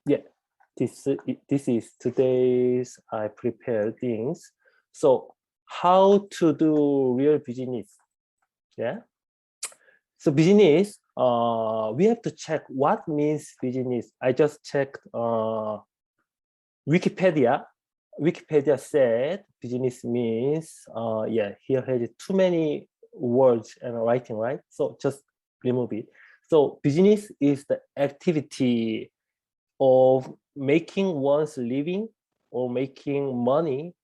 Yeah, this is today's I prepared things. So how to do real business? Yeah. So business, we have to check what means business. I just checked Wikipedia. Wikipedia said business means, yeah, here has too many words and writing, right? So just remove it. So business is the activity of making one's living or making money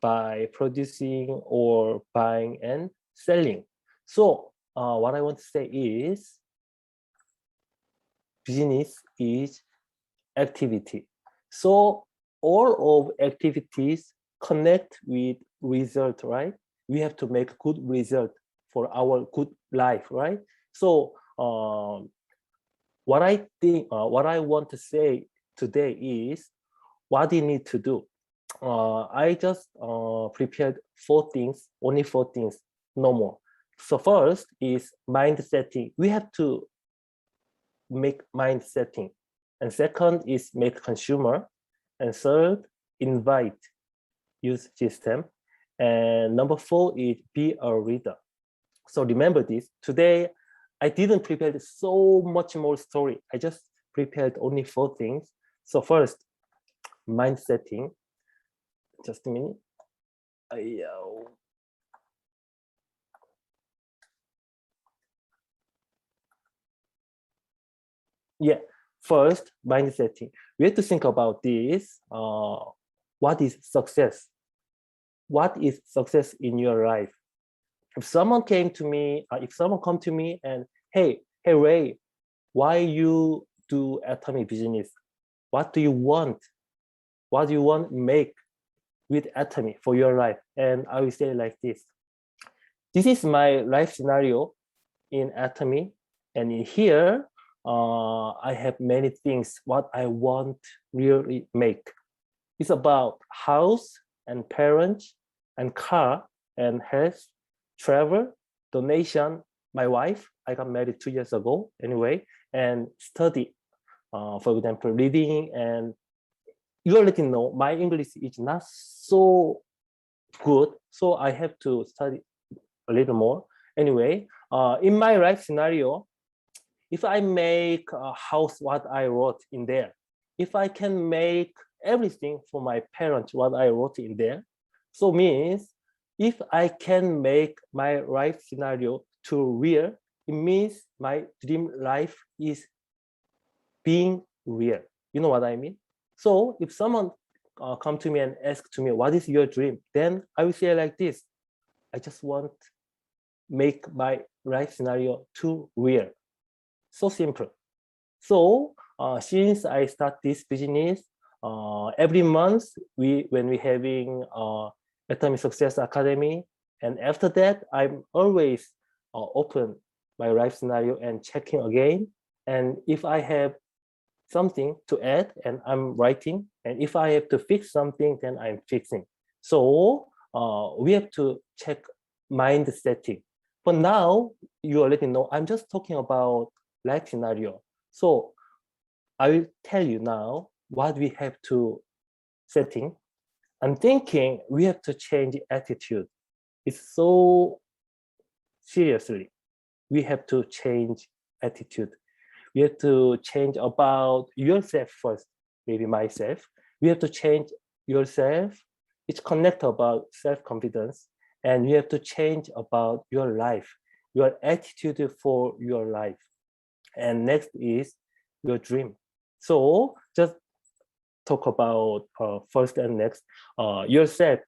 by producing or buying and selling. So what I want to say is business is activity. So all of activities connect with result, right? We have to make good result for our good life, right? So what I think, what I want to say today is what you need to do. I just prepared 4 things, only 4 things, no more. So first is mind setting. We have to make mind setting. And second is make consumer. And third, invite, use system. And number 4 is be a reader. So remember this, today I didn't prepare so much more story. I just prepared only 4 things. So first, mind setting. Just a minute. Yeah, first, mind setting. We have to think about this. What is success? What is success in your life? If someone came to me, if someone come to me and, hey Ray, why you do atomic business? What do you want? What do you want to make with atomic for your life? And I will say like this. This is my life scenario in atomic, and in here, I have many things what I want really make. It's about house and parents and car and health, travel, donation, my wife. I got married 2 years ago anyway, and study. For example, reading, and you already know my English is not so good, so I have to study a little more. Anyway, in my life scenario, if I make a house, what I wrote in there, if I can make everything for my parents, what I wrote in there, so means if I can make my life scenario to real, it means my dream life is being real. You know what I mean? So if someone come to me and ask to me, what is your dream? Then I will say like this, I just want make my life scenario to real. So simple. So since I start this business, every month when we having Atomic Success Academy, and after that I'm always open my life scenario and checking again. And if I have something to add, and I'm writing, and if I have to fix something, then I'm fixing. So we have to check mind setting. But now you already know I'm just talking about life scenario. So I will tell you now what we have to setting. I'm thinking we have to change attitude. It's so seriously. We have to change attitude. We have to change about yourself first, maybe myself. We have to change yourself. It's connect about self-confidence. And you have to change about your life, your attitude for your life. And next is your dream. So just talk about first and next, yourself.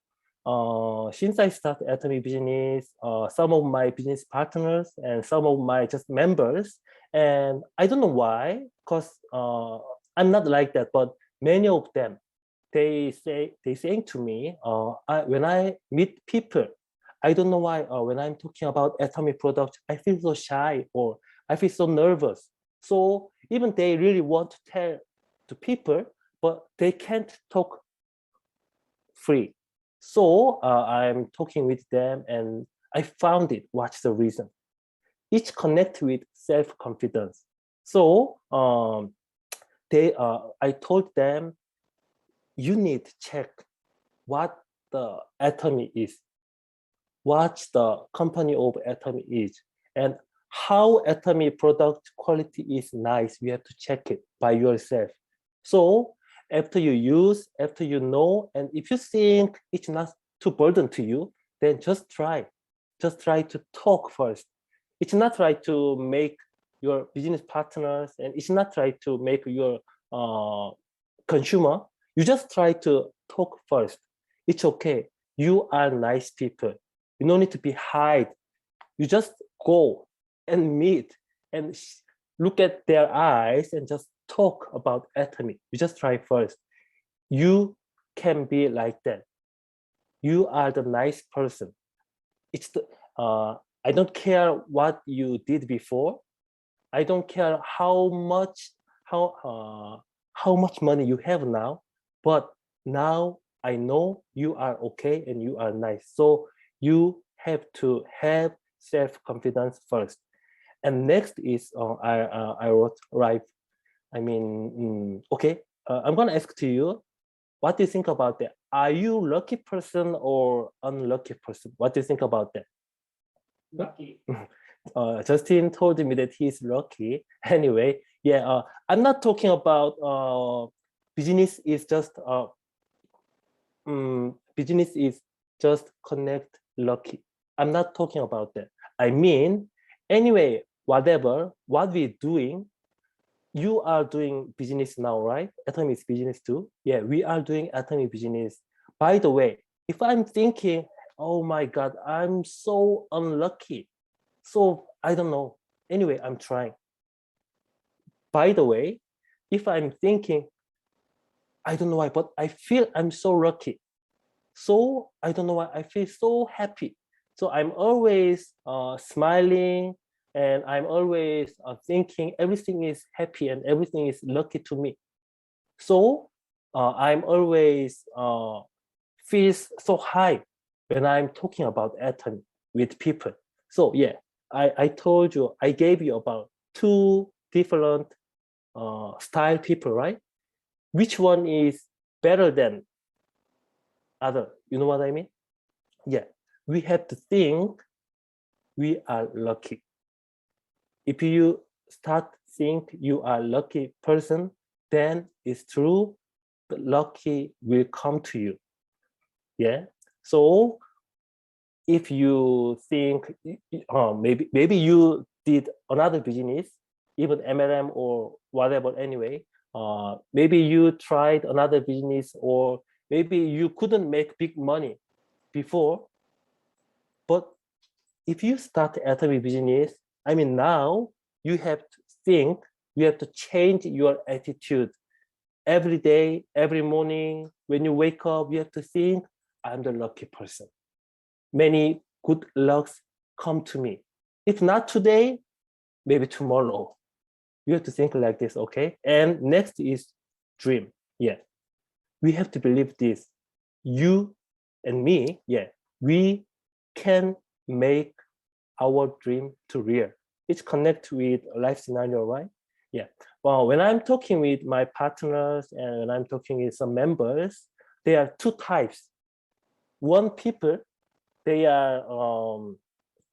Since I started Atomic Business, some of my business partners and some of my just members, and I don't know why, because I'm not like that, but many of them, they saying to me, when I meet people, I don't know why when I'm talking about atomic products, I feel so shy or I feel so nervous. So even they really want to tell to people, but they can't talk free. So I'm talking with them and I found it. What's the reason? Each connect with self-confidence. So I told them, you need to check what the Atomy is, what the company of Atomy is, and how Atomy product quality is nice. You have to check it by yourself. So after you use, after you know, and if you think it's not too burden to you, then just try. Just try to talk first. It's not right to make your business partners, and it's not right to make your consumer. You just try to talk first. It's okay. You are nice people. You don't need to be hide. You just go and meet and look at their eyes and just talk about Atomy. You just try first. You can be like that. You are the nice person. It's the I don't care what you did before. I don't care how much money you have now, but now I know you are okay and you are nice. So you have to have self-confidence first. And next is I wrote right. I mean, okay. I'm gonna ask to you, what do you think about that? Are you lucky person or unlucky person? What do you think about that? Lucky. Justin told me that he's lucky. Anyway, yeah, I'm not talking about business is just business is just connect lucky. I'm not talking about that. I mean, anyway, whatever what we're doing, you are doing business now, right? Atomy is business too. Yeah, we are doing Atomy business. By the way, if I'm thinking, oh my God, I'm so unlucky. So I don't know. Anyway, I'm trying. By the way, if I'm thinking, I don't know why, but I feel I'm so lucky. So I don't know why I feel so happy. So I'm always smiling, and I'm always thinking everything is happy and everything is lucky to me. So I'm always feels so high when I'm talking about Atomy with people. So yeah, I told you, I gave you about two different style people, right? Which one is better than other? You know what I mean? Yeah, we have to think we are lucky. If you start think you are lucky person, then it's true, the lucky will come to you. Yeah. So if you think maybe you did another business, even MLM or whatever, anyway, maybe you tried another business, or maybe you couldn't make big money before, but if you start Atomy business, I mean, now you have to think, you have to change your attitude every day, every morning. When you wake up, you have to think, I'm the lucky person. Many good lucks come to me. If not today, maybe tomorrow. You have to think like this, okay? And next is dream. Yeah, we have to believe this. You and me, yeah, we can make our dream to real. It's connect with life scenario, right? Yeah. Well, when I'm talking with my partners and when I'm talking with some members, there are two types. One people, they are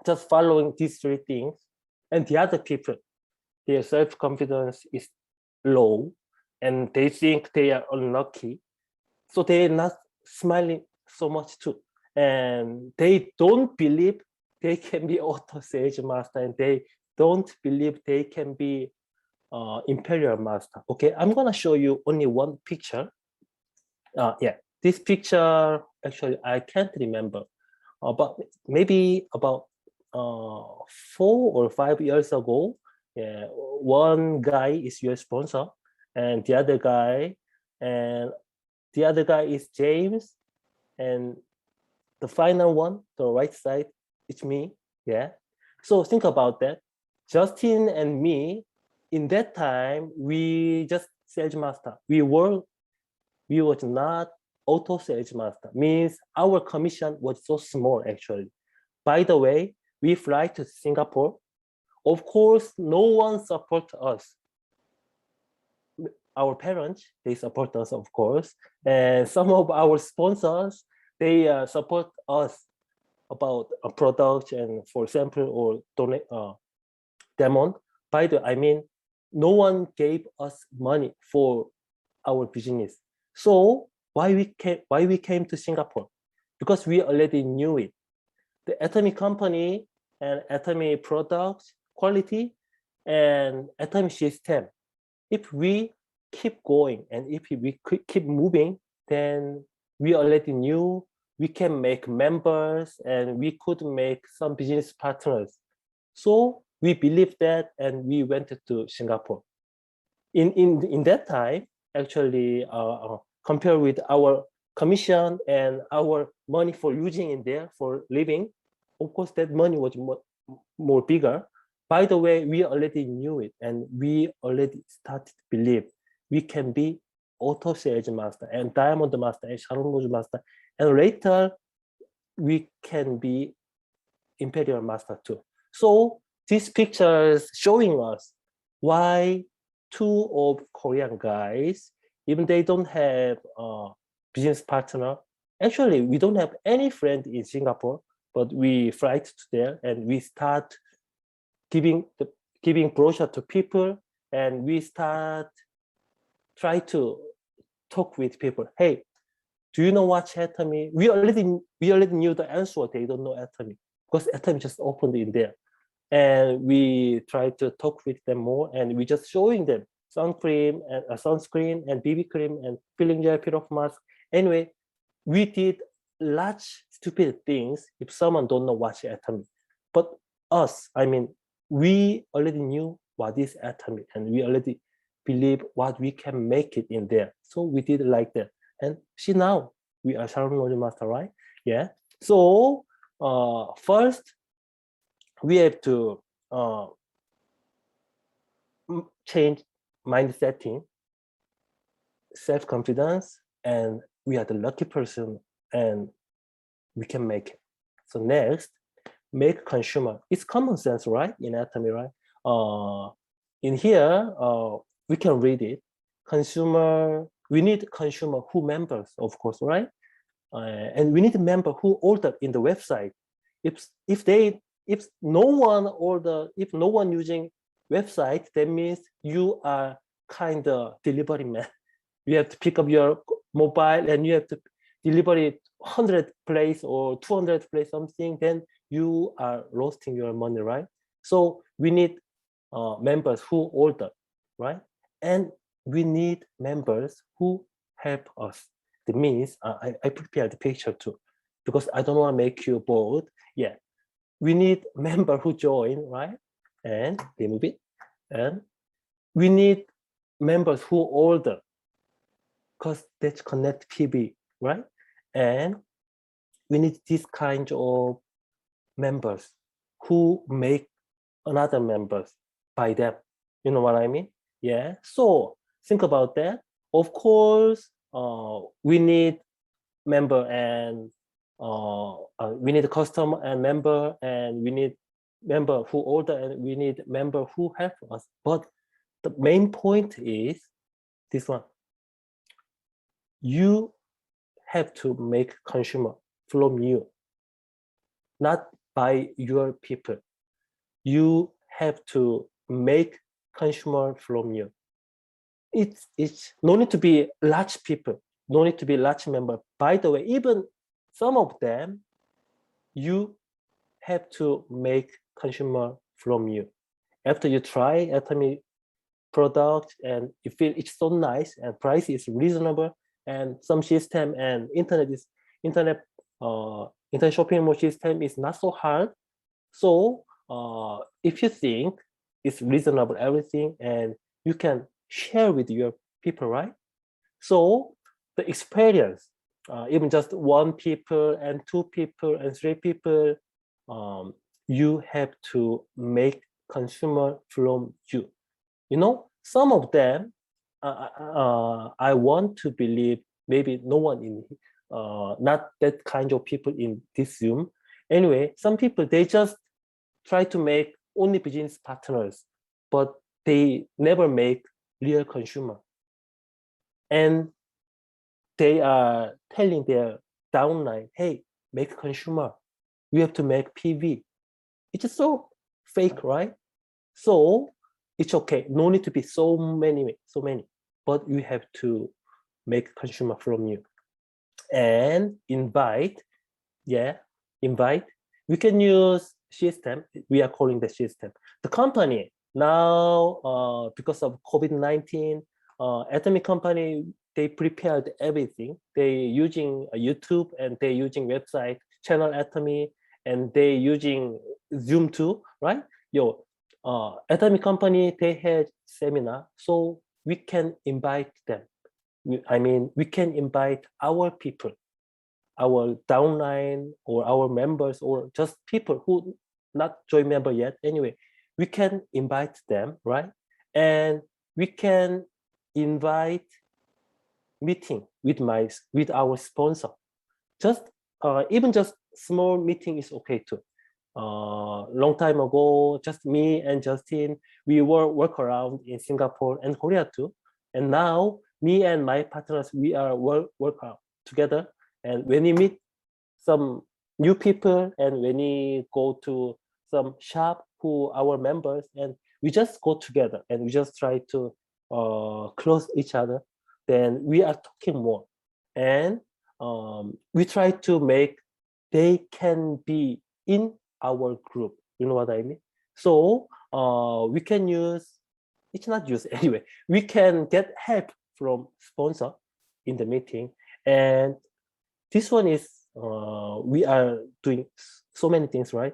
just following these three things, and the other people, their self-confidence is low, and they think they are unlucky, so they're not smiling so much too, and they don't believe they can be auto sales master, and they don't believe they can be imperial master. Okay, I'm gonna show you only one picture. Yeah, this picture actually I can't remember, but maybe about 4 or 5 years ago. Yeah, one guy is your sponsor, and the other guy is James, and the final one, the right side, it's me. Yeah. So think about that. Justin and me, in that time, we just sales master. We was not auto sales master. Means our commission was so small actually. By the way, we fly to Singapore. Of course, no one support us. our parents, they support us, of course. And some of our sponsors, they support us about a product and for example, or donate demo. By the way, I mean, no one gave us money for our business. So why we came to Singapore? Because we already knew it. The atomic company and atomic product quality and atomic system. If we keep going and if we keep moving, then we already knew we can make members and we could make some business partners. So we believed that and we went to Singapore. In that time, actually, compared with our commission and our money for using in there for living, of course, that money was more bigger. By the way, we already knew it and we already started to believe we can be auto sales master and diamond master and Sharon Rose Master. And later, we can be imperial master too. So these pictures showing us why two of Korean guys, even they don't have a business partner, actually we don't have any friend in Singapore, but we fly to there and we start giving brochure to people and we start try to talk with people. Hey, do you know what atomy? We already knew the answer. They don't know atomy because atomy just opened in there. And we try to talk with them more and we just showing them sunscreen and BB cream and peeling gel, peel off mask. Anyway, we did large stupid things if someone don't know what's atomy. But us, I mean, we already knew what is atomy and we already believe what we can make it in there. So we did like that. And see now, we are Sharon Rose Master, right? Yeah. So first, we have to change mind setting, self-confidence, and we are the lucky person and we can make it. So next, make consumer. It's common sense, right? In atomy, right? In here, we can read it. Consumer, we need consumer who members, of course, right? And we need a member who ordered in the website. If no one using website, that means you are kind of delivery man. You have to pick up your mobile and you have to deliver it 100 place or 200 place something, then you are roasting your money, right? So we need members who order, right? And we need members who help us. That means I prepared the picture too, because I don't want to make you bored. Yeah, we need member who join, right? And remove it. And we need members who order, because that's connect PB, right? And we need this kind of members who make another members by them. You know what I mean? Yeah. So think about that. Of course, we need member and we need a customer and member, and we need member who order, and we need member who help us. But the main point is this one. You have to make consumer from you, not by your people. You have to make consumer from you. It's no need to be large people, no need to be large member. By the way, even some of them, you have to make consumer from you. After you try atomic product and you feel it's so nice and price is reasonable and some system and internet shopping mall system is not so hard. So if you think it's reasonable everything and you can share with your people, right? So the experience, even just one people and two people and three people, you have to make consumer from you. You know, some of them, I want to believe maybe no one in, not that kind of people in this Zoom. Anyway, some people, they just try to make only business partners, but they never make real consumer. and they are telling their downline, hey, make consumer, we have to make PV. It's so fake, right? So it's okay. No need to be so many, but you have to make consumer from you and invite. Yeah, invite. We can use system. We are calling the system. The company now, because of COVID-19, Atomic company, they prepared everything. They using YouTube and they using website channel Atomy and they using Zoom too, right? Atomic company, they had seminar, so we can invite them. We can invite our people, our downline or our members or just people who not join member yet. Anyway, we can invite them, right? And we can invite meeting with our sponsor. Just even just small meeting is okay too. Long time ago, just me and Justin, we work around in Singapore and Korea too. And now me and my partners, we are work out together. And when we meet some new people and when we go to some shop who our members, and we just go together and we just try to close each other, then we are talking more. And we try to make they can be in our group. You know what I mean? So we can use, it's not use anyway, we can get help from sponsor in the meeting. And this one is, we are doing so many things, right?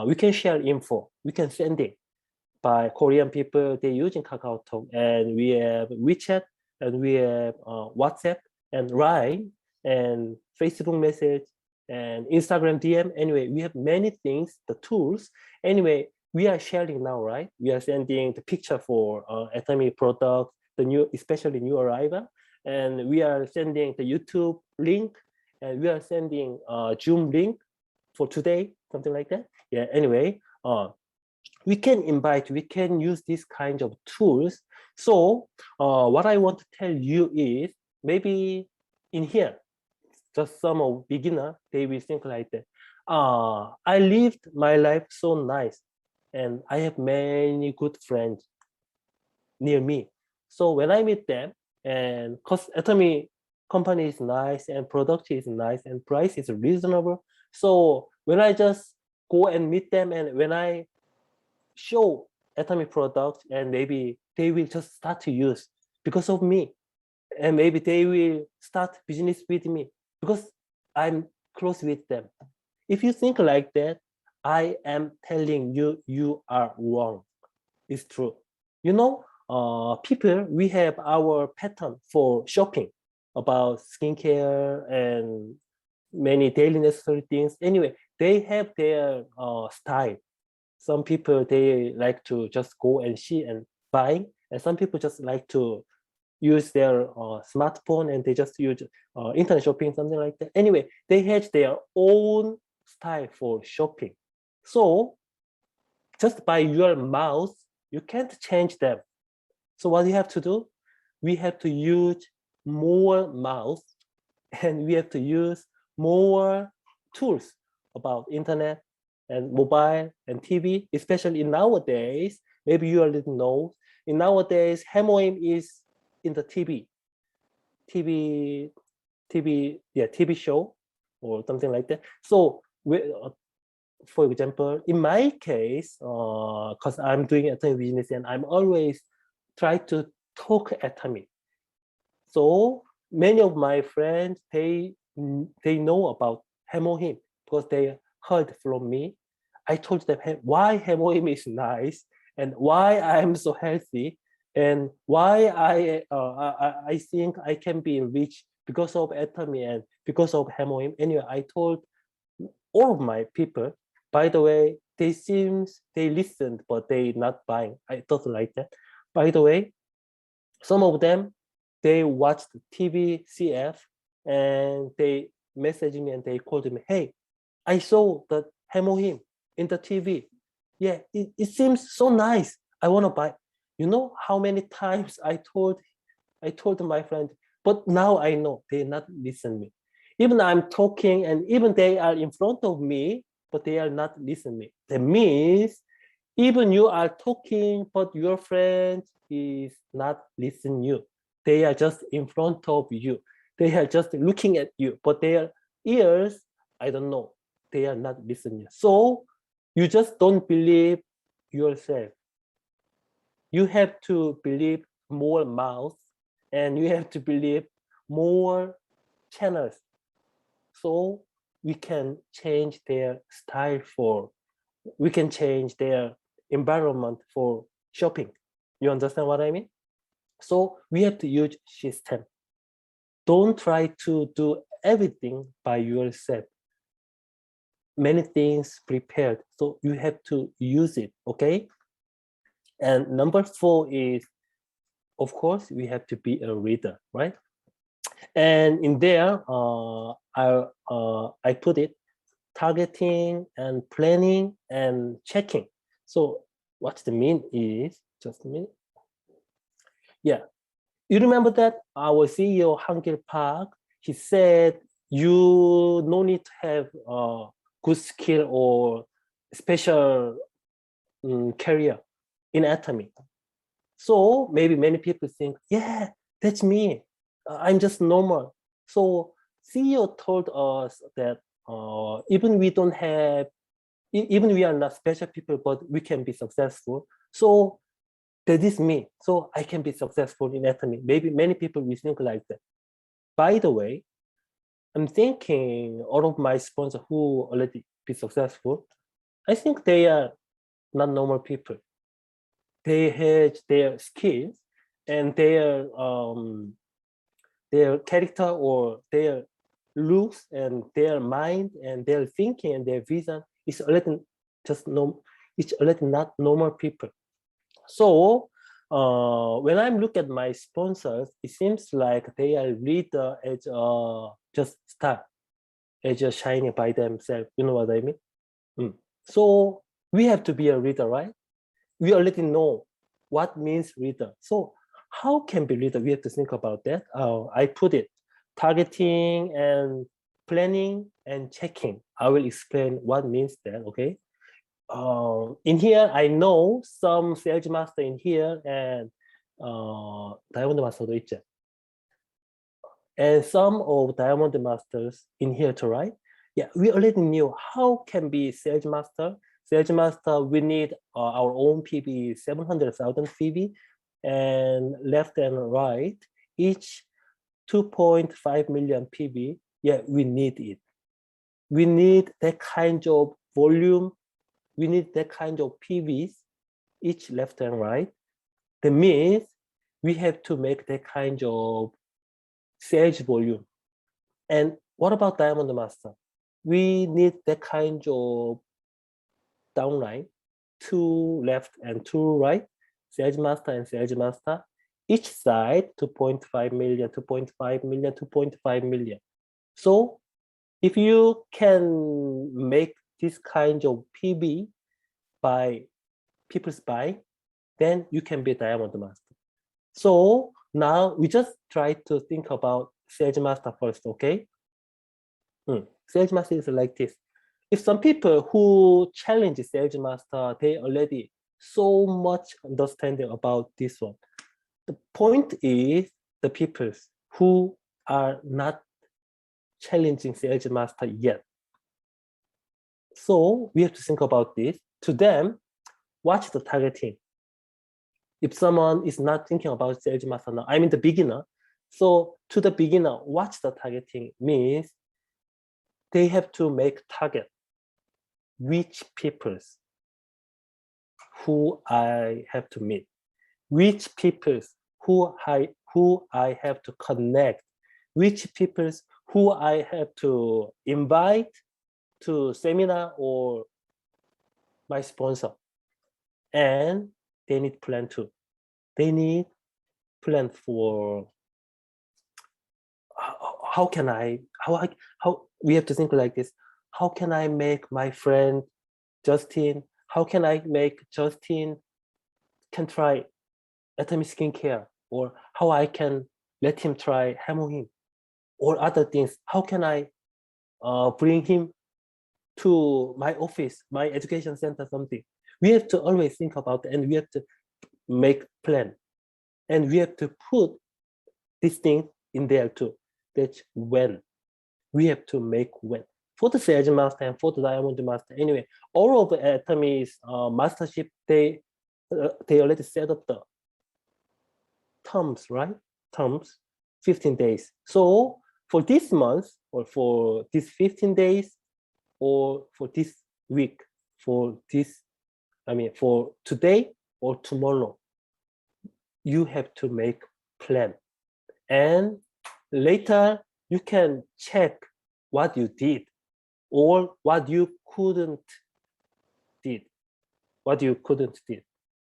We can share info, we can send it by Korean people, they're using KakaoTalk, and we have WeChat, and we have WhatsApp, and Line, and Facebook message, and Instagram DM. Anyway, we have many things, the tools. Anyway, we are sharing now, right? We are sending the picture for Atomy product, the new, especially new arrival, and we are sending the YouTube link, and we are sending Zoom link for today, something like that. Yeah. Anyway, we can invite, we can use these kinds of tools. So what I want to tell you is, maybe in here, just some of beginner, they will think like that. I lived my life so nice, and I have many good friends near me. So when I meet them, and cause Atomy company is nice and product is nice and price is reasonable. So when I just go and meet them, and when I show Atomy product, and maybe they will just start to use because of me, and maybe they will start business with me because I'm close with them. If you think like that, I am telling you, you are wrong. It's true. You know, people, we have our pattern for shopping about skincare and many daily necessary things. Anyway, they have their style. Some people, they like to just go and see and buy, and some people just like to use their smartphone and they just use internet shopping, something like that. Anyway, they have their own style for shopping. So just by your mouth, you can't change them. So what you have to do, we have to use more mouth, and we have to use more tools about internet and mobile and TV, especially in nowadays. Maybe you already know, in nowadays, hemoim is in the TV show or something like that. So for example, in my case, because I'm doing Atomy business and I'm always try to talk Atomy. So many of my friends, they know about hemohim because they heard from me. I told them why hemohim is nice and why I'm so healthy and why I think I can be rich because of Atomy and because of hemohim. Anyway, I told all of my people. By the way, they listened, but they not buying. I thought like that. By the way, some of them, they watched TV CF and they messaged me and they called me, hey, I saw the hemohim in the TV. Yeah, it seems so nice. I want to buy. You know how many times I told my friend, But now I know they not listen me. Even I'm talking and even they are in front of me, but they are not listening. That means even you are talking, but your friend is not listening you. They are just in front of you. They are just looking at you, but their ears, I don't know, they are not listening. So you just don't believe yourself. You have to believe more mouths and you have to believe more channels. So we can change their style for, we can change their environment for shopping. You understand what I mean? So we have to use system. Don't try to do everything by yourself. Many things prepared, so you have to use it, okay? And number 4 is, of course, we have to be a reader, right? And in there, I put it targeting and planning and checking. So what the mean is, just a minute. Yeah, you remember that our CEO Hangil Park, he said you no need to have a good skill or special career in anatomy. So maybe many people think, yeah, that's me. I'm just normal. So CEO told us that even we don't have, even we are not special people, but we can be successful. So that is me. So I can be successful in anatomy. Maybe many people will think like that. By the way, I'm thinking all of my sponsors who already be successful, I think they are not normal people. They had their skills and their character or their looks and their mind and their thinking and their vision is already just no, it's already not normal people. So when I look at my sponsors, it seems like they are leader as just star, as just shining by themselves. You know what I mean? So we have to be a leader, right? We already know what means leader. So how can be leader? We have to think about that. I put it targeting and planning and checking. I will explain what means that. Okay. In here, I know some sales master in here and diamond master도 있죠. And some of diamond masters in here too, right? Yeah, we already knew how can be sales master. Sales master, we need our own PV, 700,000 PV, and left and right, each 2.5 million PV. Yeah, we need it. We need that kind of volume. We need that kind of PVs, each left and right. That means we have to make that kind of sales volume. And what about diamond master? We need that kind of downline, 2 left and 2 right, sales master and sales master, each side 2.5 million, 2.5 million, 2.5 million. So if you can make this kind of PV by people's buy, then you can be diamond master. So now we just try to think about sales master first, okay? Sales master is like this. If some people who challenge sales master, they already so much understanding about this one. The point is the people who are not challenging sales master yet. So we have to think about this. To them, watch the targeting. If someone is not thinking about sales master now, I mean the beginner. So to the beginner, watch the targeting means they have to make target. Which peoples who I have to meet, which peoples who I have to connect, which peoples who I have to invite to seminar or my sponsor. And they need plan too. They need plan for how we have to think like this. How can I make my friend Justin, how can I make Justin can try Atomy skincare, or how I can let him try hammer him or other things. How can I bring him to my office, my education center, something? We have to always think about it, and we have to make plan, and we have to put this thing in there too. That's when we have to make when. For the sales master and for the diamond master, anyway, all of the Atomies mastership, they already set up the terms, right? Terms, 15 days. So for this month, or for this 15 days, or for this week, for this, for today or tomorrow, you have to make plan. And later you can check what you did or what you couldn't did.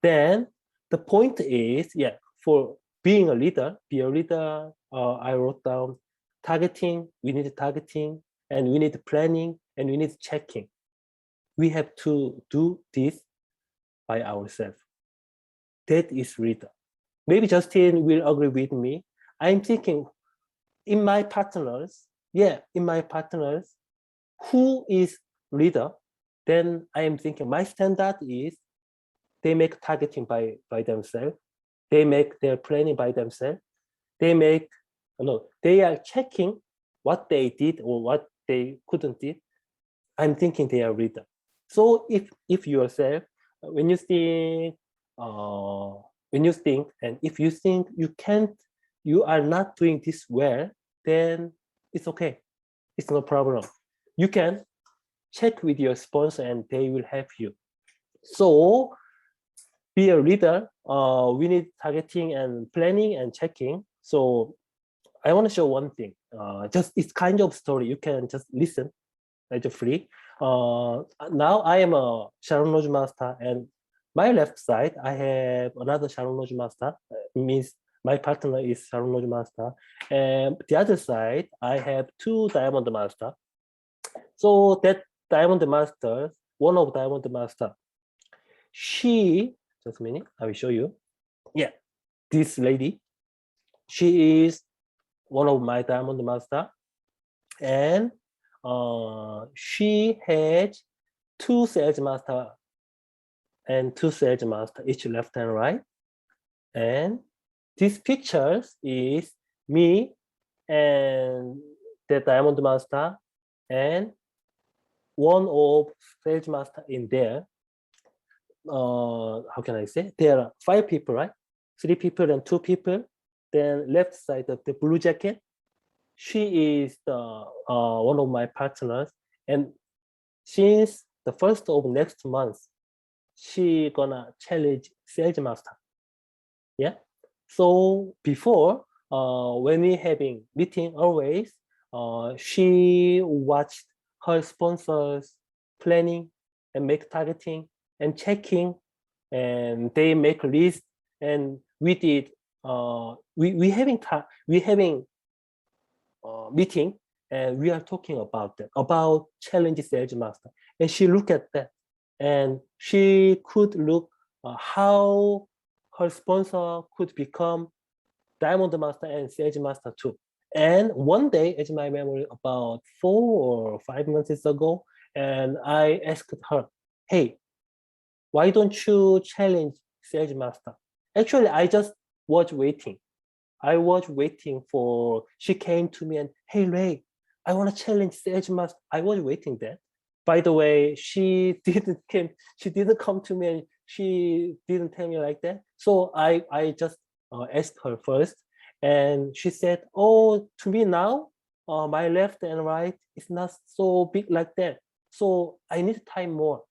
Then the point is, for being a leader, be a leader, I wrote down targeting, we need targeting, and we need planning, and we need checking. We have to do this by ourselves. That is leader. Maybe Justin will agree with me. I'm thinking in my partners, who is leader? Then I am thinking my standard is they make targeting by themselves. They make their planning by themselves. They are checking what they did or what they couldn't did. I'm thinking they are leader. So if yourself, when you think, and if you think you are not doing this well, then it's okay. It's no problem. You can check with your sponsor and they will help you. So be a leader. We need targeting and planning and checking. So I want to show one thing. Just it's kind of story. You can just listen. It's free. Now I am a Sharon Rose Master, and my left side I have another Sharon Rose Master. It means my partner is Sharon Rose Master, and the other side I have two Diamond Master. So that Diamond Master, one of Diamond Master, she, just a minute, I will show you. Yeah, this lady, she is one of my Diamond Master, and she has two sales master and two sales master, each left and right. And these pictures is me and the Diamond Master and one of sales master in there. How can I say? There are 5 people, right? 3 people and 2 people. Then left side of the blue jacket, she is the one of my partners, and since the 1st of next month, she gonna challenge sales master. Yeah. So before, when we having meeting, always, she watched her sponsors planning and make targeting and checking, and they make a list, and we did. We having meeting, and we are talking about that, about challenge sales master. And she looked at that, and she could look how her sponsor could become Diamond Master and Sales Master too. And one day, as my memory, about 4 or 5 months ago, and I asked her, hey, why don't you challenge Sales Master? Actually, I just was waiting. I was waiting for, she came to me and, hey, Ray, I want to challenge Sales Master. I was waiting that. By the way, she didn't come to me and she didn't tell me like that. So I just asked her first, and she said, oh, to me now, my left and right is not so big like that. So I need time more.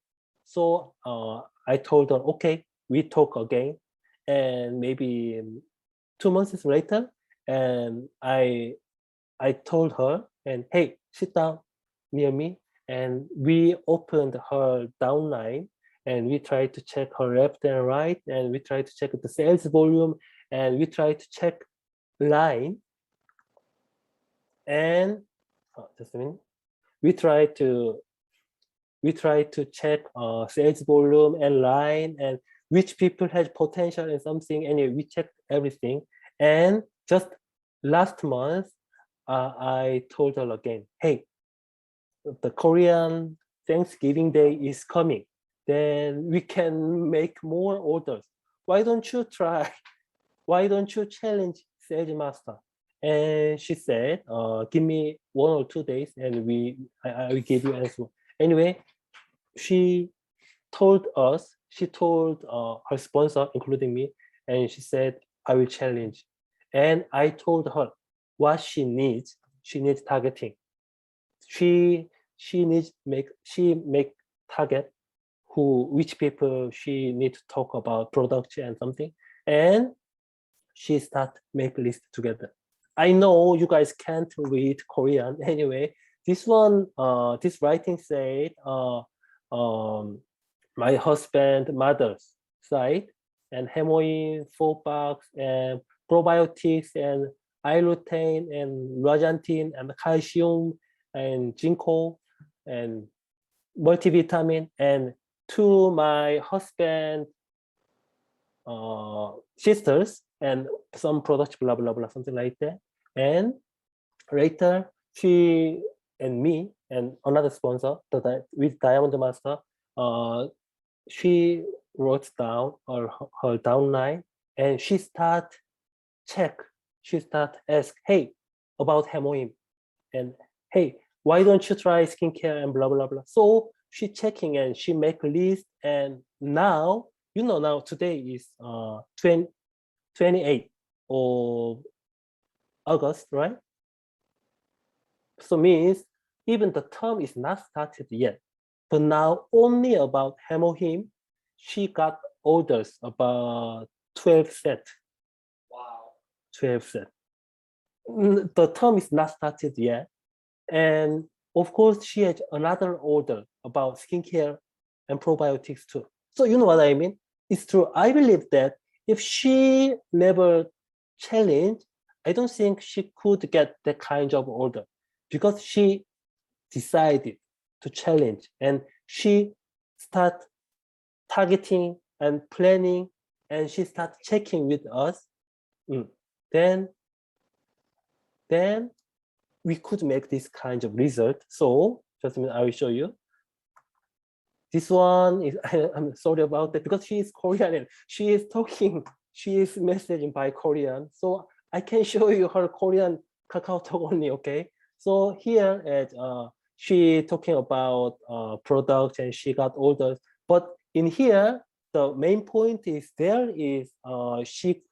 So I told her, okay, we talk again. And maybe 2 months later, and I told her, and hey, sit down near me. And we opened her downline, and we tried to check her left and right, and we tried to check the sales volume, and we tried to check line. And just a minute, we tried to check sales volume and line, and which people had potential and something. Anyway, we checked everything, and just last month, I told her again, hey, the Korean Thanksgiving Day is coming. Then we can make more orders. Why don't you try? Why don't you challenge Sales Master? And she said, give me 1 or 2 days and I will give you answer. Anyway, she she told her sponsor, including me, and she said, I will challenge. And I told her what she needs. She needs targeting. She needs make target which people she need to talk about product and something. And she start make list together. I know you guys can't read Korean anyway. This writing said, my husband, mother's side, and hemoin, Fopax, and probiotics, and ilutein, and rajantin, and calcium, and ginkgo, and multivitamin, and to my husband, sisters, and some products, blah, blah, blah, something like that. And later, she and me and another sponsor with Diamond Master, she wrote down her downline, and she start ask, hey, about hemoin, and hey, why don't you try skincare and blah, blah, blah. So she checking and she make a list, and now, now today is 28th of August, right? So means even the term is not started yet. But now only about hemohim, she got orders about 12 set. Wow. 12 set. The term is not started yet. And of course, she has another order about skincare and probiotics too. So you know what I mean? It's true. I believe that if she never challenged, I don't think she could get that kind of order, because she decided to challenge and she start targeting and planning, and she start checking with us. Then we could make this kind of result. So just a minute, I will show you. This one is, I'm sorry about that, because she is Korean and she is messaging by Korean. So I can show you her Korean KakaoTalk only, okay? So here at she talking about products and she got orders. But in here, the main point is she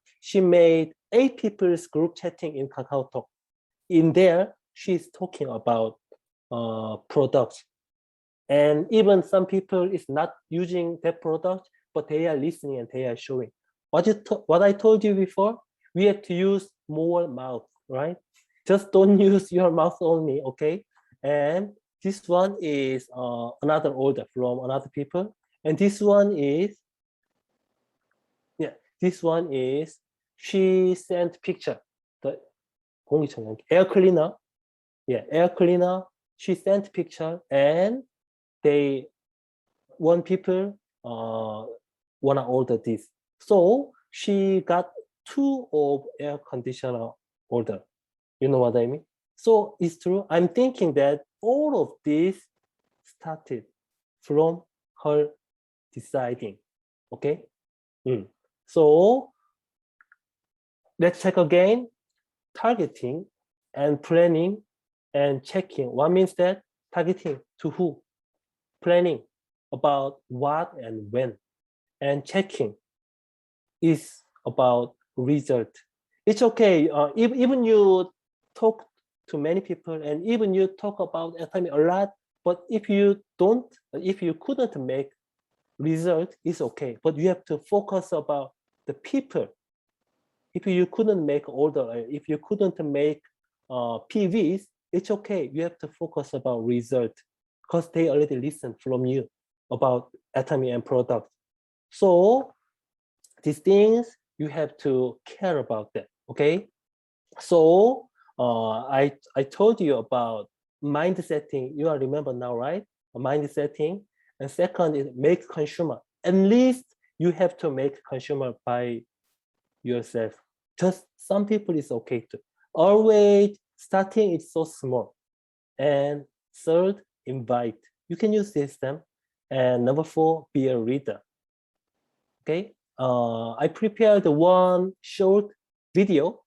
made 8 people's group chatting in KakaoTalk. In there, she's talking about products. And even some people is not using that product, but they are listening and they are showing. What I told you before, we have to use more mouth, right? Just don't use your mouth only, okay? And this one is another order from another people. And this one is, she sent picture, the air cleaner. Yeah, air cleaner. She sent picture, and people wanna order this. So she got 2 of air conditioner order. You know what I mean? So it's true. I'm thinking that all of this started from her deciding. Okay. So let's check again. Targeting and planning and checking. What means that? Targeting to who? Planning about what and when. And checking is about result. It's okay. Even you talk to many people and even you talk about FME a lot, but if you couldn't make result, it's okay. But you have to focus about the people. If you couldn't make order, if you couldn't make PVs, it's okay. You have to focus about result, because they already listened from you about atomy and product. So these things, you have to care about that, okay? So I told you about mind setting. You all remember now, right? Mind setting. And second is make consumer. At least you have to make consumer by yourself. Just some people is okay too. always starting is so small. And third, invite. You can use system. And number 4, be a reader. Okay. I prepared one short video.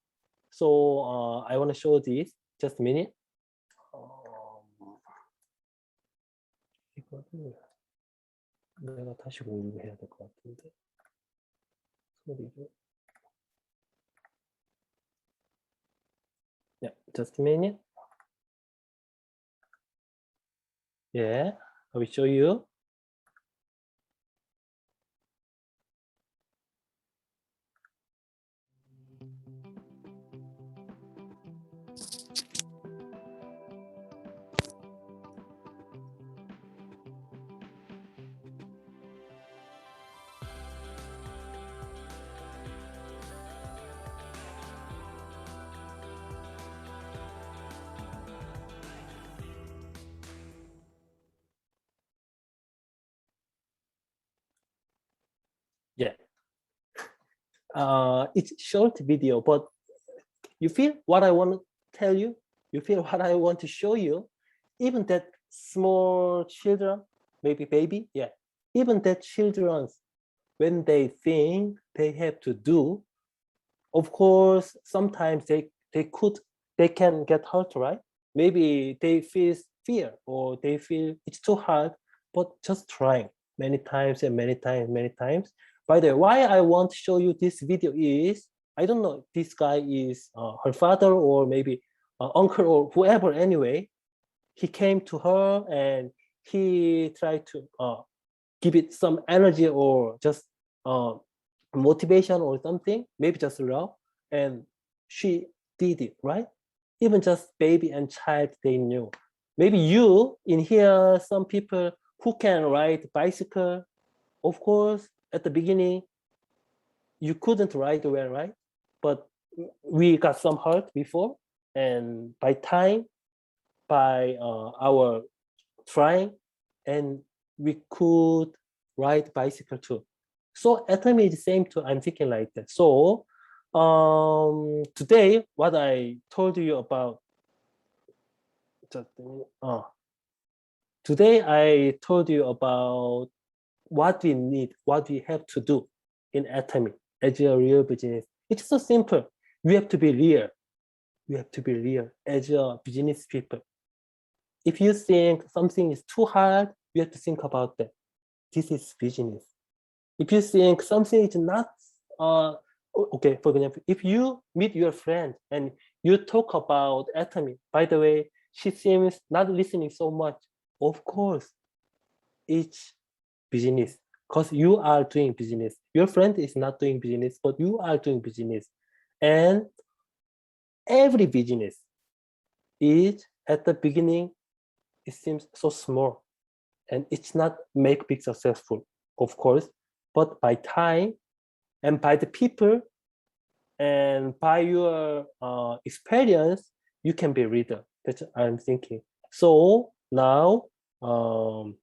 So I want to show this. Just a minute. 이거를 내가 다시 공유해야 될 것 같은데. 소리를. Yeah, just a minute. Yeah, I will show you. Yeah. It's short video, but you feel what I want to tell you? You feel what I want to show you? Even that small children, maybe baby, yeah. Even that children, when they think they have to do, of course, sometimes they can get hurt, right? Maybe they feel fear or they feel it's too hard, but just trying many times and many times, many times. By the way, why I want to show you this video is, I don't know, this guy is her father or maybe uncle or whoever anyway. He came to her and he tried to give it some energy or just motivation or something, maybe just love, and she did it, right? Even just baby and child, they knew. Maybe you in here, some people who can ride bicycle, of course, at the beginning, you couldn't ride well, right? But we got some hurt before, and by time, by our trying, and we could ride bicycle too. So atomy is the same too. I'm thinking like that. So today, what I told you about, today I told you about what we need, what we have to do in atomy as a real business. It's so simple. We have to be real. We have to be real as a business people. If you think something is too hard, you have to think about that. This is business. If you think something is not, okay, for example, if you meet your friend and you talk about atomy, by the way, she seems not listening so much. Of course, it's business because you are doing business. Your friend is not doing business, but you are doing business. And every business is at the beginning, it seems so small and it's not make big successful, of course, but by time and by the people and by your experience, you can be reader. That's what I'm thinking. So now I'm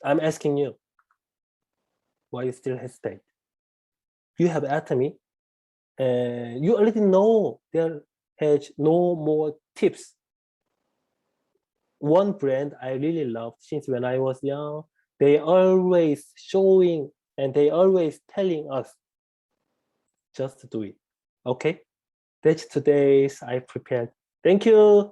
asking you, why you still hesitate? You have atomy and you already know there has no more tips. One brand I really loved since when I was young, they always showing and they always telling us just do it. Okay, that's today's I prepared. Thank you.